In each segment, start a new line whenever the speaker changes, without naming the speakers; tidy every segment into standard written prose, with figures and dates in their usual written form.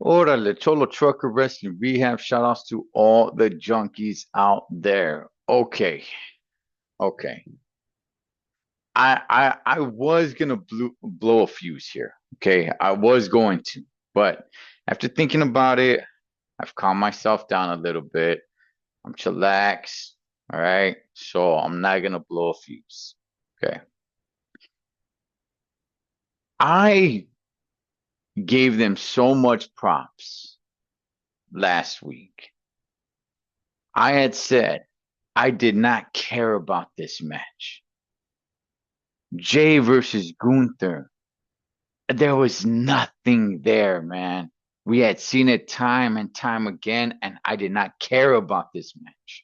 Órale, Cholo Trucker Wrestling Rehab. Shout outs to all the junkies out there. Okay. I was gonna blow a fuse here. Okay, I was going to, but after thinking about it, I've calmed myself down a little bit. I'm chillaxed. All right, so I'm not gonna blow a fuse. Okay, I gave them so much props last week. I had said I did not care about this match. Jay versus Gunther. There was nothing there, man. We had seen it time and time again, and I did not care about this match.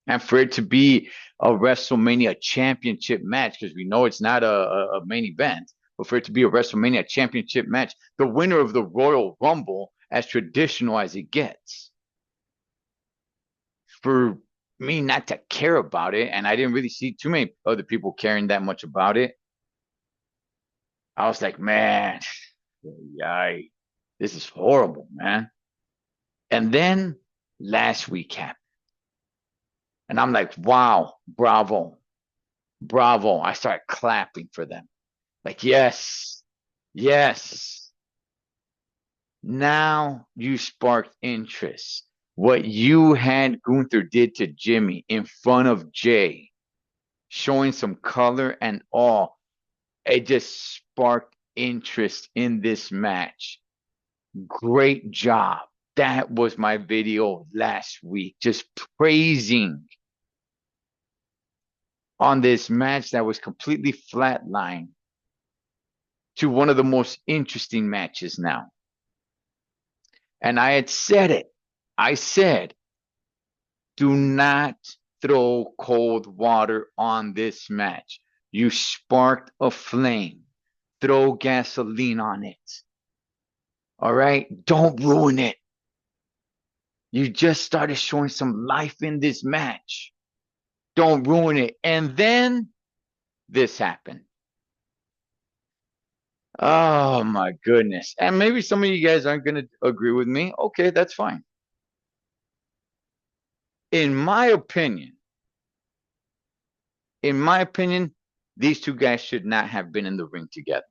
And for it to be a WrestleMania championship match, because we know it's not a main event, but for it to be a WrestleMania championship match, the winner of the Royal Rumble, as traditional as it gets, for me not to care about it, and I didn't really see too many other people caring that much about it. I was like, man, yeah, this is horrible, man. And then last week happened, and I'm like, wow, bravo, bravo. I started clapping for them. Like, yes, yes. Now you sparked interest. What you had Gunther did to Jimmy in front of Jay, showing some color and all, it just sparked interest in this match. Great job. That was my video last week, just praising on this match that was completely flatlined to one of the most interesting matches now. And I had said it. I said, do not throw cold water on this match. You sparked a flame. Throw gasoline on it. All right? Don't ruin it. You just started showing some life in this match. Don't ruin it. And then this happened. Oh my goodness. And maybe some of you guys aren't going to agree with me. Okay, that's fine. In my opinion, in my opinion, these two guys should not have been in the ring together.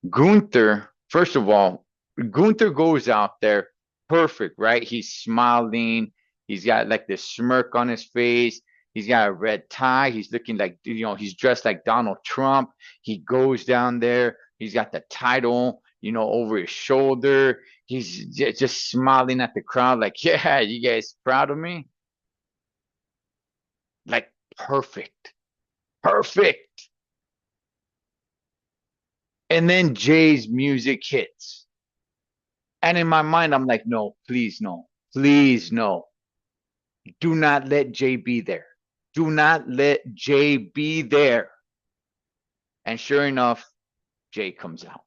Gunther, first of all, Gunther goes out there perfect, right? He's smiling. He's got like this smirk on his face. He's got a red tie. He's looking like, he's dressed like Donald Trump. He goes down there. He's got the title, over his shoulder. He's just smiling at the crowd, like, yeah, you guys proud of me? Like, perfect. Perfect. And then Jay's music hits. And in my mind, I'm like, no, please, no, please, no. Do not let Jay be there. Do not let Jay be there. And sure enough, Jay comes out.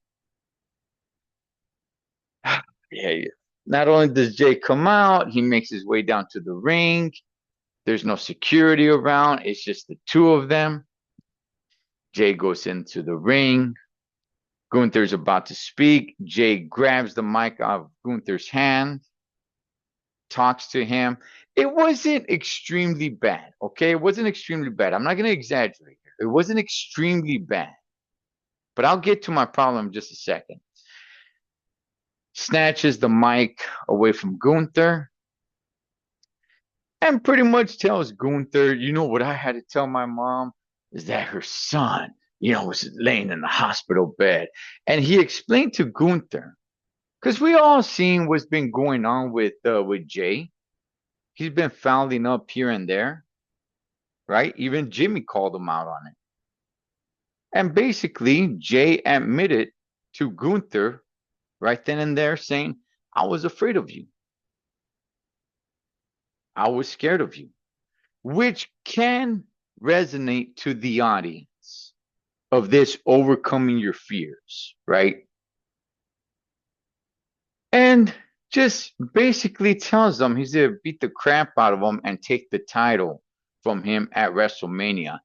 Yeah. Not only does Jay come out, he makes his way down to the ring. There's no security around. It's just the two of them. Jay goes into the ring. Gunther's about to speak. Jay grabs the mic out of Gunther's hand, talks to him. It wasn't extremely bad, okay? It wasn't extremely bad. I'm not going to exaggerate here. It wasn't extremely bad, but I'll get to my problem in just a second. Snatches the mic away from Gunther and pretty much tells Gunther, what I had to tell my mom is that her son, was laying in the hospital bed. And he explained to Gunther, because we all seen what's been going on with Jay. He's been fouling up here and there, right? Even Jimmy called him out on it. And basically, Jay admitted to Gunther right then and there, saying, I was afraid of you. I was scared of you, which can resonate to the audience of this overcoming your fears, right? And just basically tells them he's going to beat the crap out of him and take the title from him at WrestleMania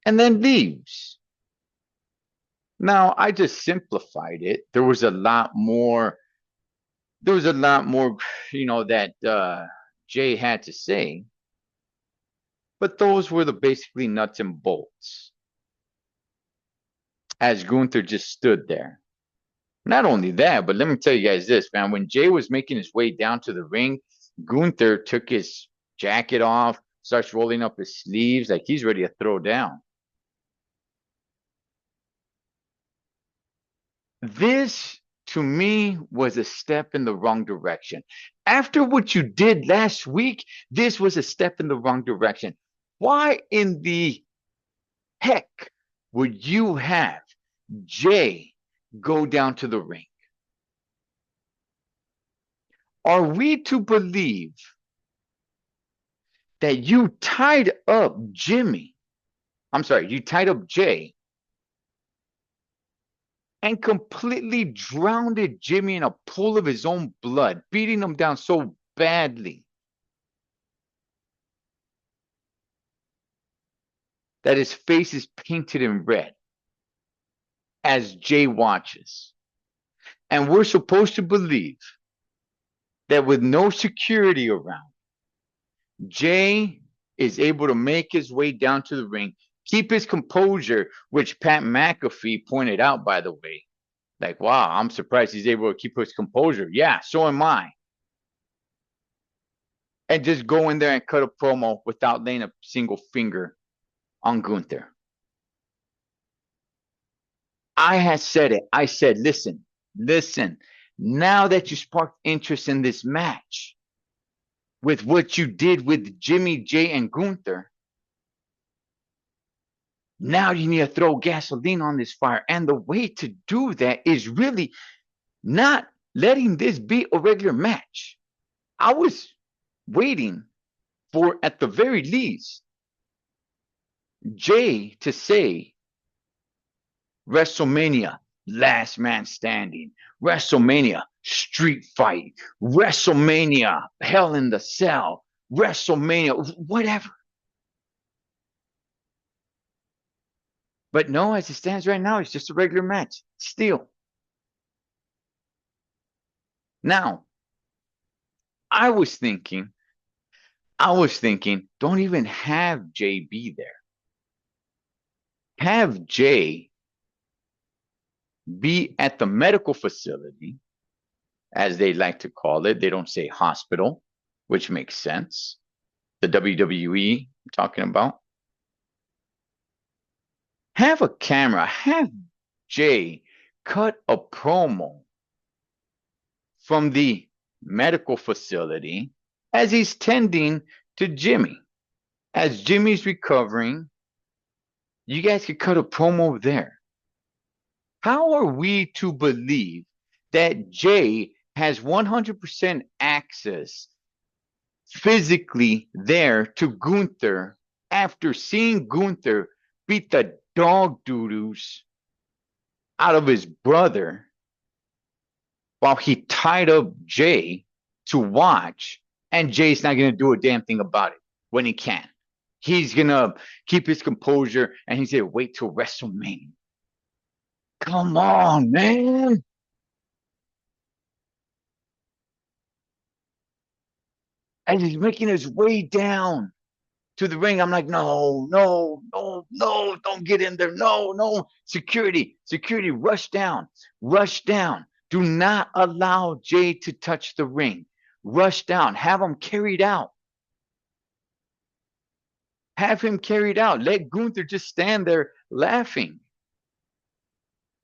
and then leaves. Now, I just simplified it. There was a lot more, that Jay had to say, but those were the basically nuts and bolts as Gunther just stood there. Not only that, but let me tell you guys this, man. When Jay was making his way down to the ring, Gunther took his jacket off, starts rolling up his sleeves like he's ready to throw down. This, to me, was a step in the wrong direction. After what you did last week, this was a step in the wrong direction. Why in the heck would you have Jay go down to the ring? Are we to believe that you tied up Jimmy? I'm sorry, you tied up Jay and completely drowned Jimmy in a pool of his own blood, beating him down so badly that his face is painted in red as Jay watches. And we're supposed to believe that with no security around, Jay is able to make his way down to the ring, keep his composure, which Pat McAfee pointed out, by the way. Like, wow, I'm surprised he's able to keep his composure. Yeah, so am I. And just go in there and cut a promo without laying a single finger on Gunther. I had said it. I said, listen, now that you sparked interest in this match with what you did with Jimmy, Jay, and Gunther, now you need to throw gasoline on this fire. And the way to do that is really not letting this be a regular match. I was waiting for, at the very least, Jay to say WrestleMania, last man standing, WrestleMania, street fight, WrestleMania, Hell in the Cell, WrestleMania, whatever. But no, as it stands right now, it's just a regular match. Still. Now, I was thinking, don't even have Jay be there. Have Jay be at the medical facility, as they like to call it. They don't say hospital, which makes sense. The WWE I'm talking about. Have a camera, have Jay cut a promo from the medical facility as he's tending to Jimmy. As Jimmy's recovering, you guys could cut a promo there. How are we to believe that Jay has 100% access physically there to Gunther after seeing Gunther beat the dog doo-doos out of his brother while he tied up Jay to watch, and Jay's not going to do a damn thing about it when he can? He's going to keep his composure and he's going to wait till WrestleMania. Come on, man. And he's making his way down to the ring. I'm like, no, don't get in there. No, security, rush down. Do not allow Jay to touch the ring. Rush down. Have him carried out. Let Gunther just stand there laughing,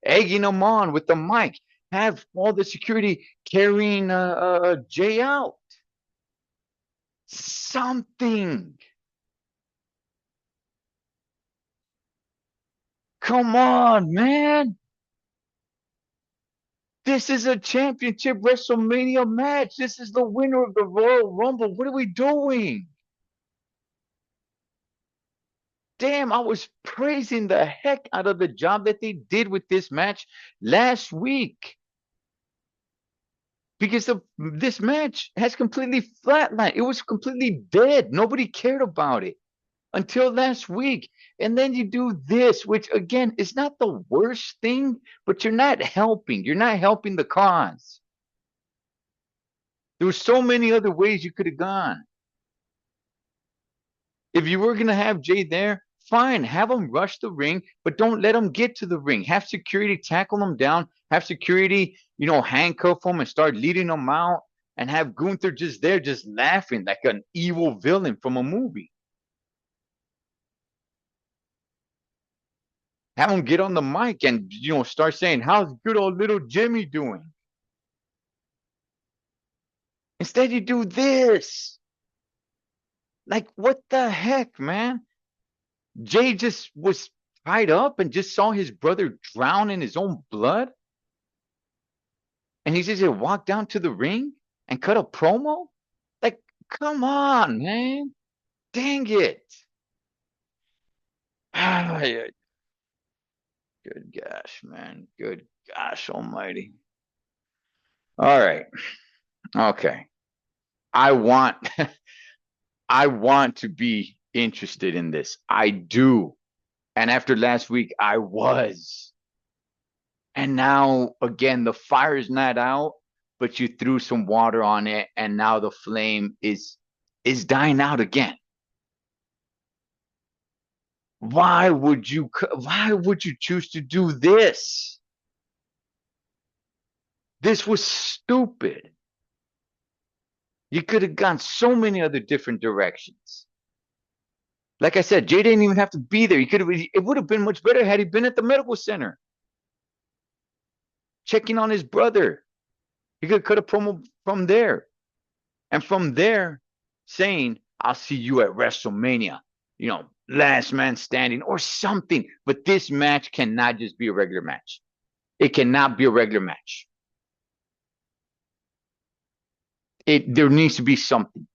egging him on with the mic. Have all the security carrying Jay out. Something. Come on, man. This is a championship WrestleMania match. This is the winner of the Royal Rumble. What are we doing? Damn, I was praising the heck out of the job that they did with this match last week. Because this match has completely flatlined. It was completely dead. Nobody cared about it. until last week. And then you do this, which again is not the worst thing, but you're not helping. You're not helping the cause. There were so many other ways you could have gone. If you were going to have Jay there, fine, have him rush the ring, but don't let him get to the ring. Have security tackle him down, have security, handcuff him and start leading him out, and have Gunther just there, just laughing like an evil villain from a movie. Have him get on the mic and, start saying, "How's good old little Jimmy doing?" Instead, you do this. Like, what the heck, man? Jay just was tied up and just saw his brother drown in his own blood. And he's just gonna walk down to the ring and cut a promo? Like, come on, man. Dang it. Ah, yeah. Good gosh, man. Good gosh almighty. All right. Okay. I want I want to be interested in this. I do. And after last week, I was. And now again, the fire is not out, but you threw some water on it, and now the flame is dying out again. Why would you choose to do this? This was stupid. You could have gone so many other different directions. Like I said, Jay didn't even have to be there. It would have been much better had he been at the medical center checking on his brother. He could have cut a promo from there. And from there, saying, "I'll see you at WrestleMania, last man standing or something." But this match cannot just be a regular match. It cannot be a regular match. There needs to be something.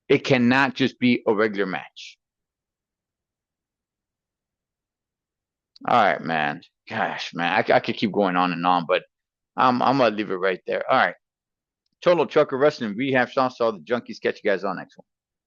It cannot just be a regular match. All right, man. Gosh, man, I could keep going on and on, but I'm gonna leave it right there. All right. Total Trucker Wrestling Rehab Sauce. All the junkies. Catch you guys on next one.